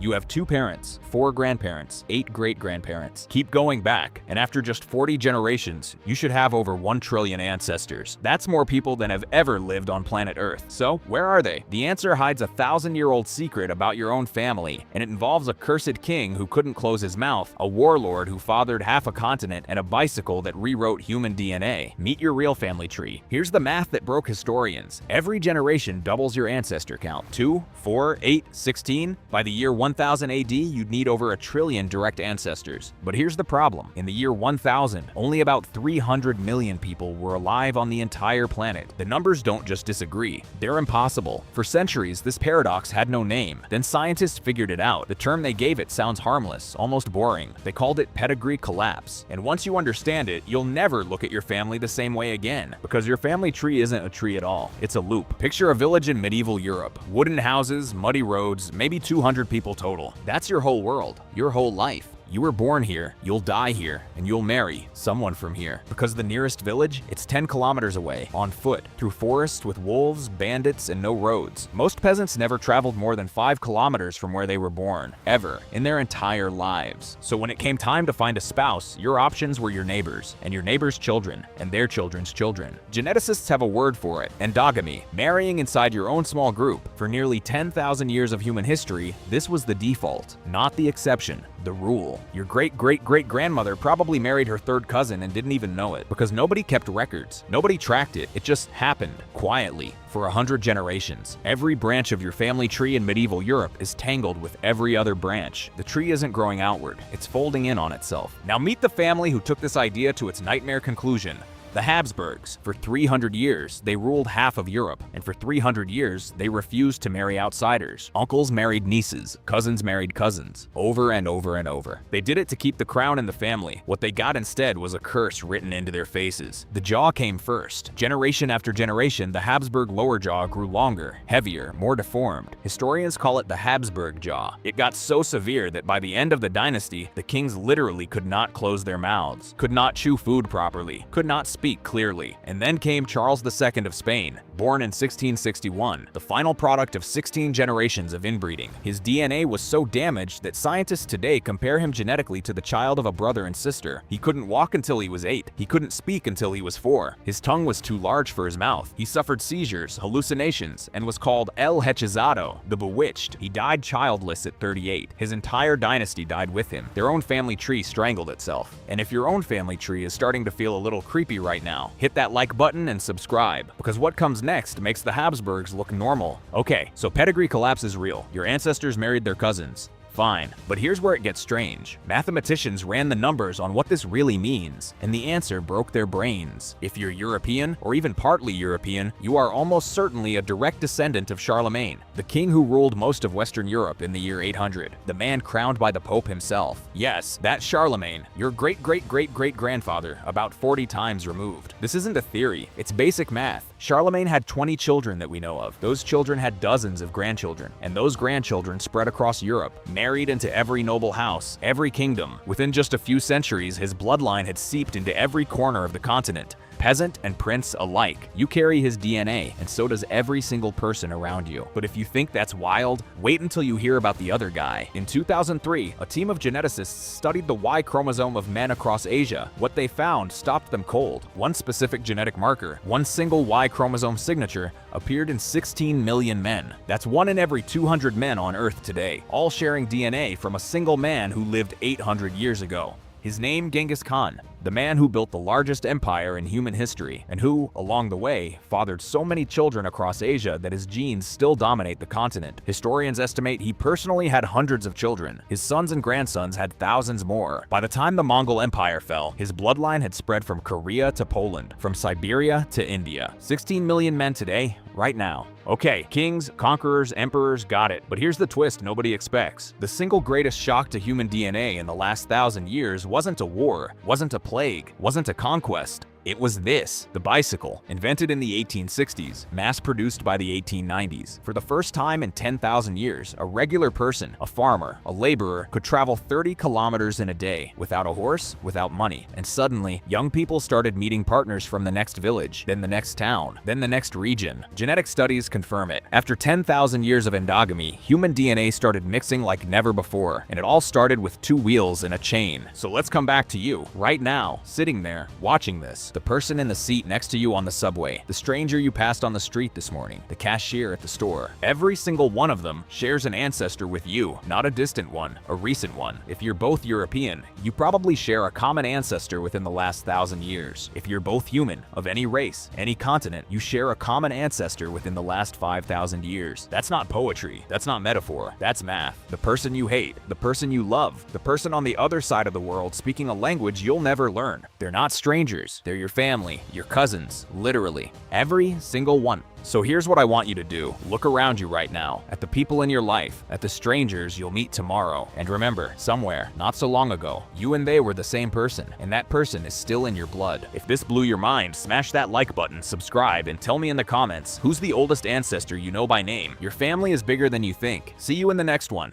You have 2 parents, 4 grandparents, 8 great-grandparents. Keep going back, and after just 40 generations, you should have over 1 trillion ancestors. That's more people than have ever lived on planet Earth. So, where are they? The answer hides a 1,000-year-old secret about your own family, and it involves a cursed king who couldn't close his mouth, a warlord who fathered half a continent, and a bicycle that rewrote human DNA. Meet your real family tree. Here's the math that broke historians. Every generation doubles your ancestor count. 2, 4, 8, 16. By the year 1000 AD, you'd need over 1 trillion direct ancestors. But here's the problem. In the year 1000, only about 300 million people were alive on the entire planet. The numbers don't just disagree, they're impossible. For centuries, this paradox had no name. Then scientists figured it out. The term they gave it sounds harmless, almost boring. They called it pedigree collapse. And once you understand it, you'll never look at your family the same way again. Because your family tree isn't a tree at all. It's a loop. Picture a village in medieval Europe. Wooden houses, muddy roads, maybe 200 people total. That's your whole world, your whole life. You were born here, you'll die here, and you'll marry someone from here. Because the nearest village, it's 10 kilometers away, on foot, through forests with wolves, bandits, and no roads. Most peasants never traveled more than 5 kilometers from where they were born, ever, in their entire lives. So when it came time to find a spouse, your options were your neighbors, and your neighbors' children, and their children's children. Geneticists have a word for it, endogamy, marrying inside your own small group. For nearly 10,000 years of human history, this was the default, not the exception. The rule. Your great-great-great-grandmother probably married her 3rd cousin and didn't even know it, because nobody kept records. Nobody tracked it. It just happened, quietly, for 100 generations. Every branch of your family tree in medieval Europe is tangled with every other branch. The tree isn't growing outward, it's folding in on itself. Now meet the family who took this idea to its nightmare conclusion. The Habsburgs. For 300 years, they ruled half of Europe, and for 300 years, they refused to marry outsiders. Uncles married nieces, cousins married cousins, over and over and over. They did it to keep the crown in the family. What they got instead was a curse written into their faces. The jaw came first. Generation after generation, the Habsburg lower jaw grew longer, heavier, more deformed. Historians call it the Habsburg jaw. It got so severe that by the end of the dynasty, the kings literally could not close their mouths, could not chew food properly, could not speak clearly. And then came Charles II of Spain, born in 1661, the final product of 16 generations of inbreeding. His DNA was so damaged that scientists today compare him genetically to the child of a brother and sister. He couldn't walk until he was 8. He couldn't speak until he was 4. His tongue was too large for his mouth. He suffered seizures, hallucinations, and was called El Hechizado, the Bewitched. He died childless at 38. His entire dynasty died with him. Their own family tree strangled itself. And if your own family tree is starting to feel a little creepy right now, hit that like button and subscribe, because what comes next makes the Habsburgs look normal. Okay, so pedigree collapse is real. Your ancestors married their cousins. Fine, but here's where it gets strange. Mathematicians ran the numbers on what this really means, and the answer broke their brains. If you're European, or even partly European, you are almost certainly a direct descendant of Charlemagne, the king who ruled most of Western Europe in the year 800, the man crowned by the Pope himself. Yes, that's Charlemagne, your great-great-great-great-grandfather, about 40 times removed. This isn't a theory, it's basic math. Charlemagne had 20 children that we know of. Those children had dozens of grandchildren, and those grandchildren spread across Europe, married into every noble house, every kingdom. Within just a few centuries, his bloodline had seeped into every corner of the continent. Peasant and prince alike. You carry his DNA, and so does every single person around you. But if you think that's wild, wait until you hear about the other guy. In 2003, a team of geneticists studied the Y chromosome of men across Asia. What they found stopped them cold. One specific genetic marker, one single Y chromosome signature, appeared in 16 million men. That's 1 in every 200 men on Earth today, all sharing DNA from a single man who lived 800 years ago. His name, Genghis Khan, the man who built the largest empire in human history, and who, along the way, fathered so many children across Asia that his genes still dominate the continent. Historians estimate he personally had hundreds of children. His sons and grandsons had thousands more. By the time the Mongol Empire fell, his bloodline had spread from Korea to Poland, from Siberia to India. 16 million men today, right now. Okay, kings, conquerors, emperors, got it. But here's the twist nobody expects. The single greatest shock to human DNA in the last 1,000 years wasn't a war, wasn't a plague, wasn't a conquest. It was this, the bicycle, invented in the 1860s, mass-produced by the 1890s. For the first time in 10,000 years, a regular person, a farmer, a laborer, could travel 30 kilometers in a day, without a horse, without money. And suddenly, young people started meeting partners from the next village, then the next town, then the next region. Genetic studies confirm it. After 10,000 years of endogamy, human DNA started mixing like never before, and it all started with 2 wheels and a chain. So let's come back to you, right now, sitting there, watching this. The person in the seat next to you on the subway, the stranger you passed on the street this morning, the cashier at the store. Every single one of them shares an ancestor with you, not a distant one, a recent one. If you're both European, you probably share a common ancestor within the last 1,000 years. If you're both human, of any race, any continent, you share a common ancestor within the last 5,000 years. That's not poetry, that's not metaphor, that's math. The person you hate, the person you love, the person on the other side of the world speaking a language you'll never learn. They're not strangers, they're your family, your cousins, literally. Every single one. So here's what I want you to do. Look around you right now, at the people in your life, at the strangers you'll meet tomorrow. And remember, somewhere, not so long ago, you and they were the same person, and that person is still in your blood. If this blew your mind, smash that like button, subscribe, and tell me in the comments, who's the oldest ancestor you know by name? Your family is bigger than you think. See you in the next one.